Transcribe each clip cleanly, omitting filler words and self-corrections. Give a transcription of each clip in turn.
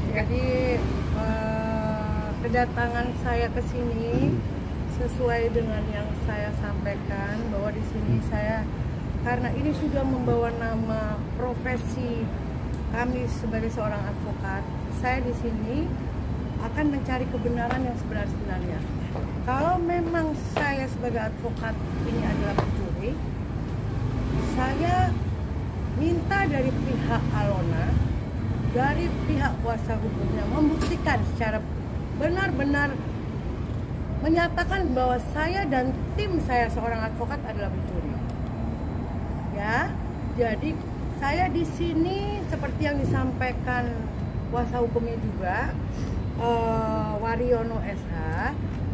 Jadi kedatangan saya ke sini sesuai dengan yang saya sampaikan, bahwa di sini saya, karena ini sudah membawa nama profesi kami sebagai seorang advokat, saya di sini akan mencari kebenaran yang sebenarnya. Kalau memang saya sebagai advokat ini adalah pencuri, saya minta dari pihak Alona, dari pihak kuasa hukumnya membuktikan secara benar-benar menyatakan bahwa saya dan tim saya seorang advokat adalah pencuri. Ya, jadi saya di sini seperti yang disampaikan kuasa hukumnya juga, Wariono SH,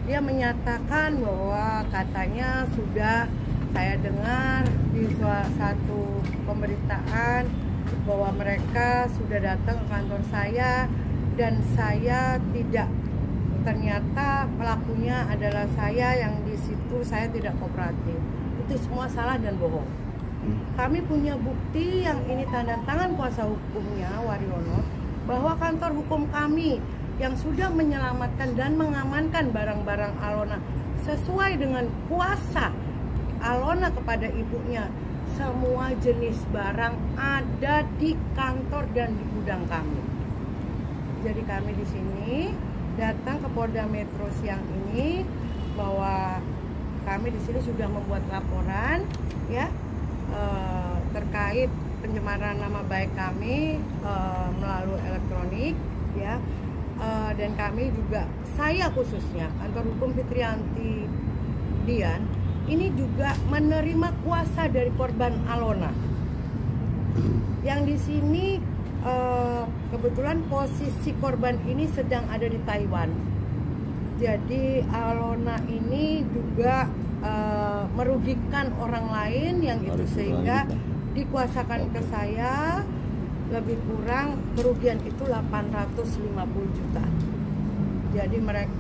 dia menyatakan bahwa katanya sudah saya dengar di satu pemberitaan bahwa mereka sudah datang ke kantor saya dan saya tidak, ternyata pelakunya adalah saya, yang di situ saya tidak kooperatif. Itu semua salah dan bohong. Kami punya bukti yang ini tanda tangan kuasa hukumnya Wariono, bahwa kantor hukum kami yang sudah menyelamatkan dan mengamankan barang-barang Alona sesuai dengan kuasa Alona kepada ibunya, semua jenis barang ada di kantor dan di gudang kami. Jadi kami di sini datang ke Polda Metro siang ini bahwa kami di sini sudah membuat laporan, ya, terkait pencemaran nama baik kami melalui elektronik, ya, dan kami juga, saya khususnya kantor hukum Fitrianti Dian ini juga menerima kuasa dari korban Alona. Yang di sini kebetulan posisi korban ini sedang ada di Taiwan. Jadi Alona ini juga merugikan orang lain yang itu, sehingga dikuasakan ke saya lebih kurang kerugian itu 850 juta. Jadi mereka,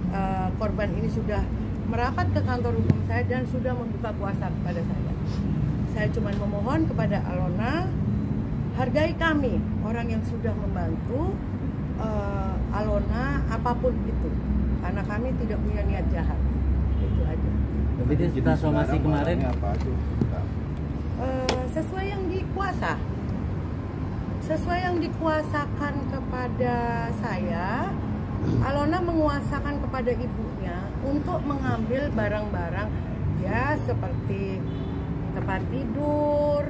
korban ini sudah merapat ke kantor hukum saya dan sudah membuka kuasa kepada saya. Saya cuma memohon kepada Alona, hargai kami, orang yang sudah membantu Alona apapun itu, karena kami tidak punya niat jahat. Itu aja. Tapi dia cerita somasi kemarin apa tuh? Sesuai yang dikuasa, sesuai yang dikuasakan kepada saya, Alona menguasakan kepada ibunya untuk mengambil barang-barang, ya, seperti tempat tidur,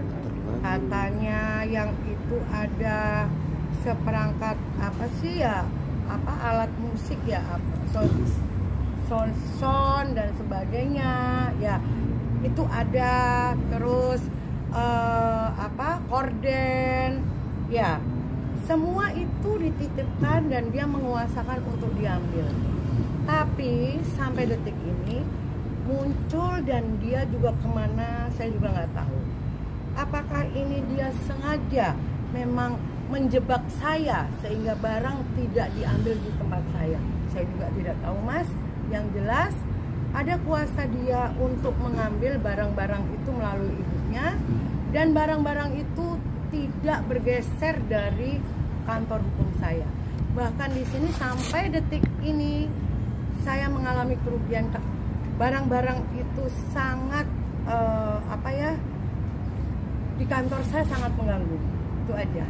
katanya yang itu ada seperangkat apa sih ya, apa alat musik ya, sound dan sebagainya, ya itu ada, terus apa korden, ya semua itu dititipkan dan dia menguasakan untuk diambil. Tapi sampai detik ini muncul dan dia juga kemana saya juga nggak tahu. Apakah ini dia sengaja memang menjebak saya sehingga barang tidak diambil di tempat saya? Saya juga tidak tahu, Mas. Yang jelas ada kuasa dia untuk mengambil barang-barang itu melalui ibunya, dan barang-barang itu tidak bergeser dari kantor hukum saya. Bahkan di sini sampai detik ini saya mengalami kerugian. Barang-barang itu sangat apa ya, di kantor saya sangat mengganggu. Itu aja.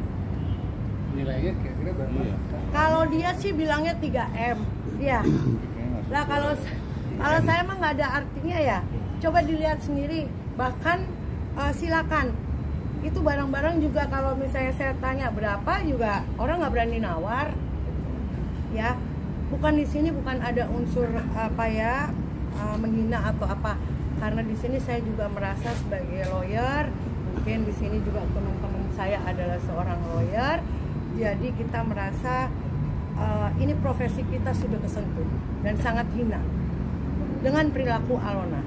Nilainya kira-kira berapa? Kalau dia sih bilangnya 3M, ya. Nah kalau saya mah nggak ada artinya ya. Coba dilihat sendiri. Bahkan silakan. Itu barang-barang juga kalau misalnya saya tanya berapa juga orang nggak berani nawar, ya. Bukan di sini bukan ada unsur apa ya, menghina atau apa. Karena di sini saya juga merasa sebagai lawyer. Mungkin di sini juga teman-teman saya adalah seorang lawyer. Jadi kita merasa ini profesi kita sudah kesentuh dan sangat hina dengan perilaku Alona.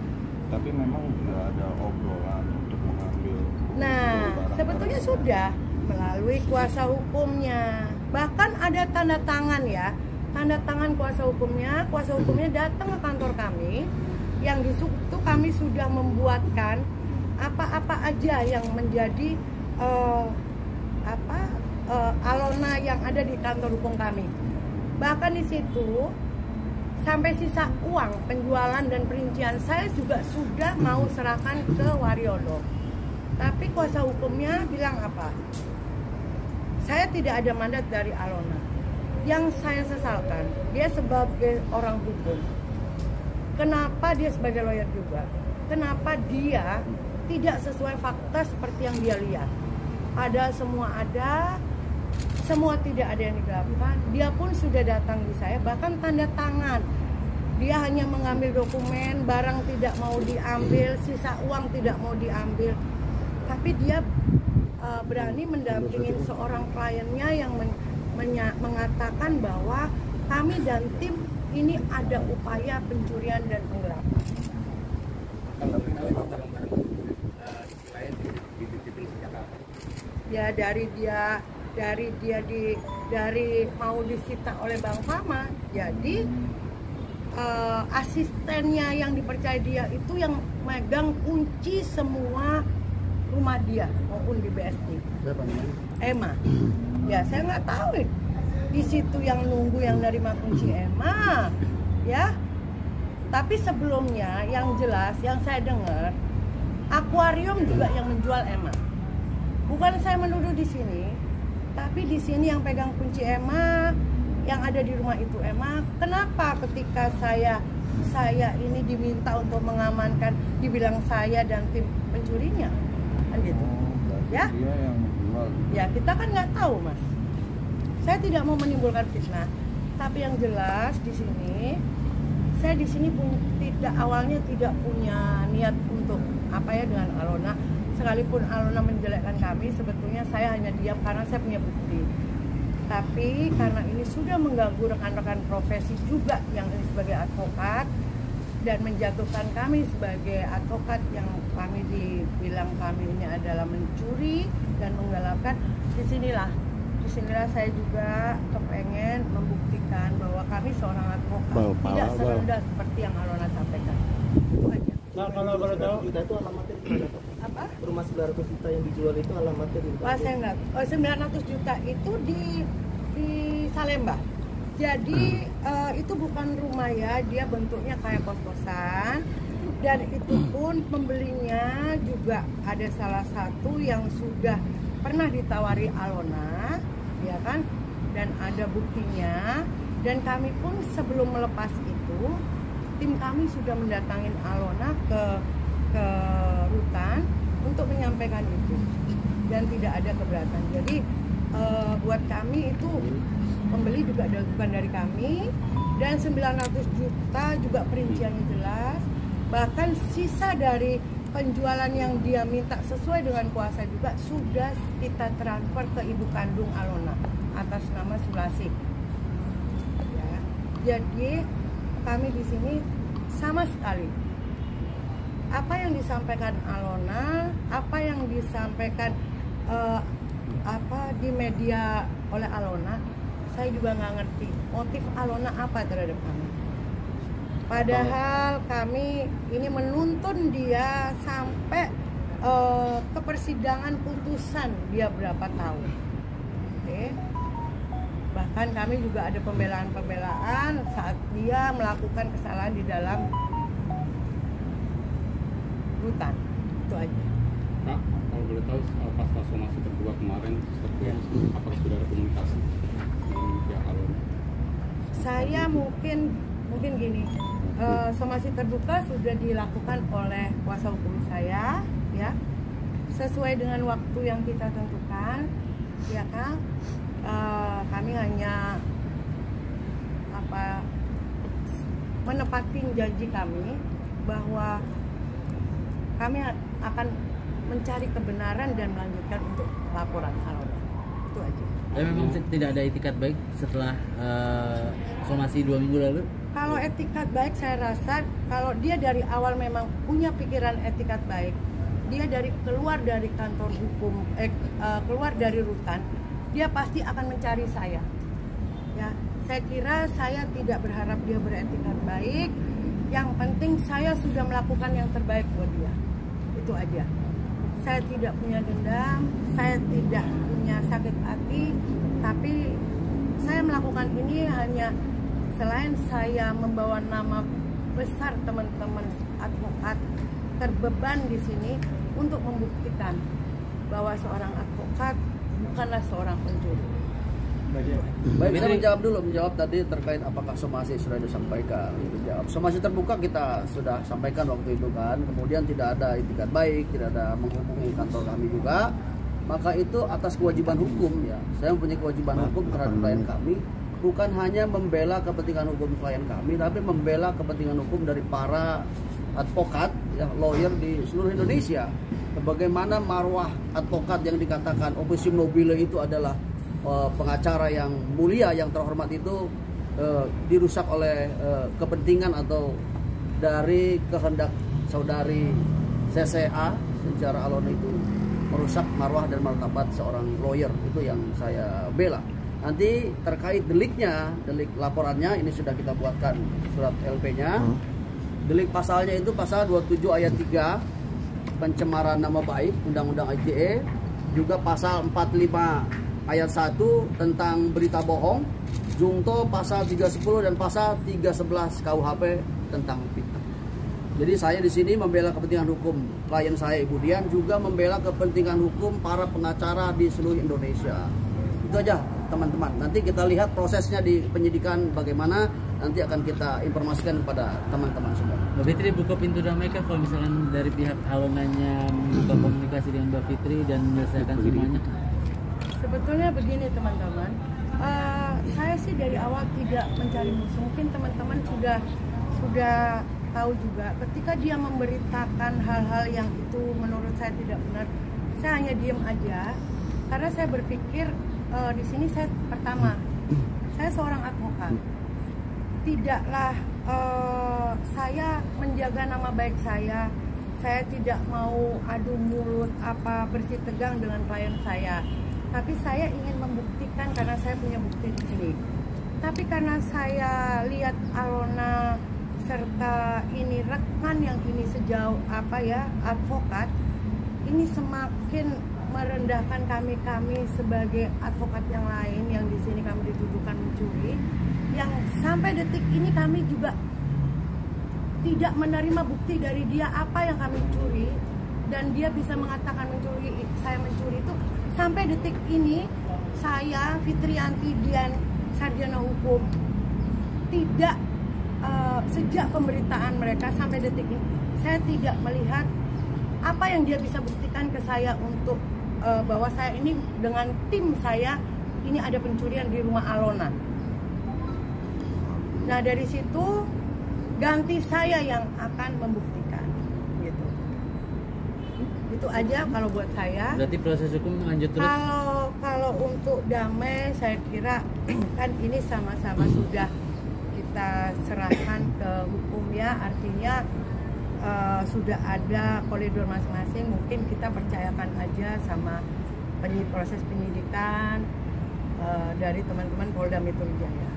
Tapi memang nggak ada obrolan untuk mengambil. Nah, sebetulnya sudah melalui kuasa hukumnya. Bahkan ada tanda tangan ya, tanda tangan kuasa hukumnya. Kuasa hukumnya datang ke kantor kami, yang di situ kami sudah membuatkan apa-apa aja yang menjadi Alona yang ada di kantor hukum kami. Bahkan di situ sampai sisa uang penjualan dan perincian saya juga sudah mau serahkan ke Wariono. Tapi kuasa hukumnya bilang apa? Saya tidak ada mandat dari Alona. Yang saya sesalkan, dia sebagai orang hukum. Kenapa dia sebagai lawyer juga? Kenapa dia tidak sesuai fakta seperti yang dia lihat? Padahal semua ada, semua tidak ada yang digelapkan. Dia pun sudah datang di saya, bahkan tanda tangan. Dia hanya mengambil dokumen, barang tidak mau diambil, sisa uang tidak mau diambil. Tapi dia berani mendampingi seorang kliennya yang mengatakan bahwa kami dan tim ini ada upaya pencurian dan penggelapan. Ya dari mau disita oleh Bang Fama, jadi asistennya yang dipercaya dia itu yang megang kunci semua rumah dia maupun di BSD. Siapa namanya? Emma. Ya saya nggak tahu di situ yang nunggu yang dari kunci Emma, ya. Tapi sebelumnya yang jelas yang saya dengar akuarium juga yang menjual Emma. Bukan saya menuduh di sini, tapi di sini yang pegang kunci Emma, yang ada di rumah itu Emma. Kenapa ketika saya ini diminta untuk mengamankan, dibilang saya dan tim pencurinya, kan gitu? Ya? Dia yang menjual. Ya kita kan nggak tahu, Mas. Saya tidak mau menimbulkan fitnah, tapi yang jelas di sini saya di sini awalnya tidak punya niat untuk apa ya dengan Alona. Sekalipun Alona menjelekkan kami, sebetulnya saya hanya diam karena saya punya bukti. Tapi karena ini sudah mengganggu rekan-rekan profesi juga yang ini sebagai advokat dan menjatuhkan kami sebagai advokat yang kami dibilang kami ini adalah mencuri dan menggelapkan, disinilah saya juga kepengen membuktikan bahwa kami seorang advokat tidak serendah seperti yang Alona sampaikan. Itu aja. Nah, kalau boleh tahu, juta itu alamatnya di mana, Pak? Apa? Rumah 900 juta yang dijual itu alamatnya di mana? Wah, saya enggak. 900 juta itu di Salemba. Jadi itu bukan rumah ya, dia bentuknya kayak kos-kosan. Dan itu pun pembelinya juga ada salah satu yang sudah pernah ditawari Alona, ya kan? Dan ada buktinya. Dan kami pun sebelum melepas itu, tim kami sudah mendatangin Alona ke rutan untuk menyampaikan itu. Dan tidak ada keberatan. Jadi buat kami itu pembeli juga bukan dari kami. Dan 900 juta juga perinciannya jelas. Bahkan sisa dari penjualan yang dia minta sesuai dengan kuasa juga sudah kita transfer ke ibu kandung Alona atas nama Sulasih. Ya. Jadi kami di sini sama sekali apa yang disampaikan Alona, apa yang disampaikan di media oleh Alona, saya juga nggak ngerti motif Alona apa terhadap kami. Padahal kami ini menuntun dia sampai ke persidangan putusan dia berapa tahun. Oke. Bahkan kami juga ada pembelaan saat dia melakukan kesalahan di dalam rutan. Itu aja. Kak, kalau boleh tahu pasca somasi kedua kemarin apakah sudah ada komunikasi dengan pihak Alona? Saya mungkin gini, somasi terbuka sudah dilakukan oleh kuasa hukum saya, ya, sesuai dengan waktu yang kita tentukan, ya kan. Kami hanya menepati janji kami bahwa kami akan mencari kebenaran dan melanjutkan untuk laporan Alona. Itu aja. Tapi memang tidak ada etikat baik setelah somasi 2 minggu lalu? Kalau etikat baik saya rasa kalau dia dari awal memang punya pikiran etikat baik, dia keluar dari kantor hukum, keluar dari rutan, dia pasti akan mencari saya. Ya, saya kira saya tidak berharap dia beretikat baik. Yang penting saya sudah melakukan yang terbaik buat dia. Itu aja. Saya tidak punya dendam, saya tidak punya hanya sakit hati, tapi saya melakukan ini hanya selain saya membawa nama besar teman-teman advokat terbeban di sini untuk membuktikan bahwa seorang advokat bukanlah seorang pencuri. Baik, kita menjawab tadi terkait apakah somasi sudah disampaikan. Dijawab. Somasi terbuka kita sudah sampaikan waktu itu kan. Kemudian tidak ada itikat baik, tidak ada menghubungi kantor kami juga. Maka itu atas kewajiban hukum ya. Saya mempunyai kewajiban hukum terhadap klien kami. Bukan hanya membela kepentingan hukum klien kami, tapi membela kepentingan hukum dari para advokat, ya, lawyer di seluruh Indonesia. Bagaimana marwah advokat yang dikatakan officium nobile itu adalah pengacara yang mulia, yang terhormat itu dirusak oleh kepentingan atau dari kehendak saudari CCA secara alon itu merusak marwah dan martabat seorang lawyer. Itu yang saya bela. Nanti terkait deliknya, delik laporannya ini sudah kita buatkan surat LP-nya. Delik pasalnya itu pasal 27 ayat 3 pencemaran nama baik Undang-Undang ITE, juga pasal 45 ayat 1 tentang berita bohong, jungto pasal 310 dan pasal 311 KUHP tentang fitnah. Jadi saya di sini membela kepentingan hukum klien saya Ibu Dian, juga membela kepentingan hukum para pengacara di seluruh Indonesia. Itu aja teman-teman. Nanti kita lihat prosesnya di penyidikan bagaimana, nanti akan kita informasikan kepada teman-teman semua. Mbak Fitri buka pintu damai kah kalau misalkan dari pihak alonannya membuka komunikasi dengan Mbak Fitri dan menyelesaikan semuanya? Sebetulnya begini teman-teman, saya sih dari awal tidak mencari musuh. Mungkin teman-teman sudah tahu juga ketika dia memberitakan hal-hal yang itu menurut saya tidak benar, saya hanya diam aja karena saya berpikir di sini saya pertama, saya seorang advokat, tidaklah saya menjaga nama baik saya tidak mau adu mulut apa bersih tegang dengan klien saya. Tapi saya ingin membuktikan karena saya punya bukti di sini. Tapi karena saya lihat Alona serta ini rekan yang ini sejauh advokat, ini semakin merendahkan kami sebagai advokat yang lain yang di sini kami dituduhkan mencuri. Yang sampai detik ini kami juga tidak menerima bukti dari dia apa yang kami curi, dan dia bisa mengatakan saya mencuri itu. Sampai detik ini saya Fitriyanti Dian, sarjana hukum, tidak sejak pemberitaan mereka sampai detik ini saya tidak melihat apa yang dia bisa buktikan ke saya untuk bahwa saya ini dengan tim saya ini ada pencurian di rumah Alona. Nah dari situ ganti saya yang akan membuktikan gitu. Itu aja kalau buat saya. Berarti proses hukum lanjut terus? Kalau untuk damai saya kira kan ini sama-sama sudah kita serahkan ke hukum ya, artinya sudah ada koridor masing-masing, mungkin kita percayakan aja sama proses penyidikan dari teman-teman Polda Metro Jaya.